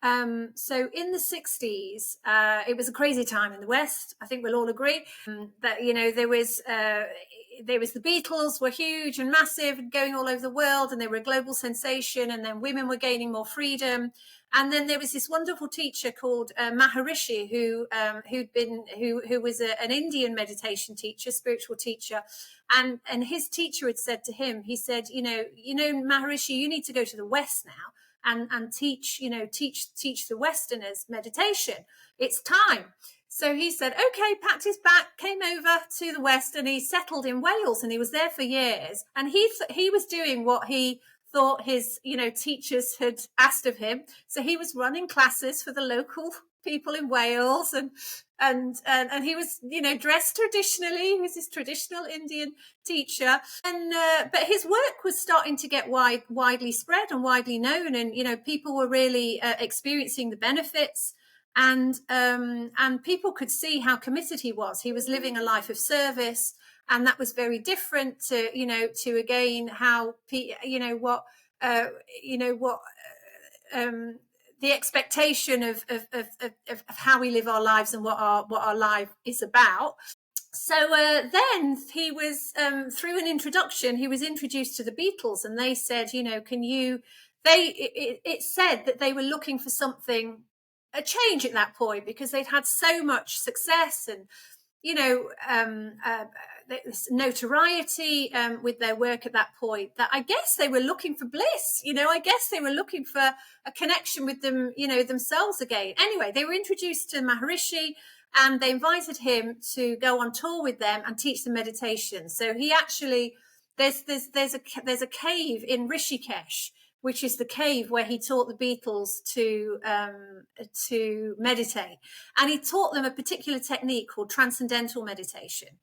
So in the 60s, it was a crazy time in the West. I think we'll all agree that, there was the Beatles were huge and massive and going all over the world, and they were a global sensation. And then women were gaining more freedom. And then there was this wonderful teacher called Maharishi, who was an Indian meditation teacher, spiritual teacher, and his teacher had said to him, he said, Maharishi, you need to go to the West now and teach the Westerners meditation. It's time. So he said, okay, packed his bag, came over to the West, and he settled in Wales, and he was there for years. And he was doing what he thought his, teachers had asked of him. So he was running classes for the local people in Wales, and he was, dressed traditionally. He was this traditional Indian teacher, and but his work was starting to get widely spread and widely known, and people were really experiencing the benefits. And people could see how committed he was. He was living a life of service, and that was very different to again how the expectation of how we live our lives and what our life is about. So then he was through an introduction, he was introduced to the Beatles, and they said, it said that they were looking for a change at that point, because they'd had so much success and notoriety with their work at that point, that I guess they were looking for bliss. I guess they were looking for a connection with them, themselves again. Anyway, they were introduced to Maharishi, and they invited him to go on tour with them and teach them meditation. So he actually, there's a cave in Rishikesh, which is the cave where he taught the Beatles to meditate. And he taught them a particular technique called Transcendental Meditation.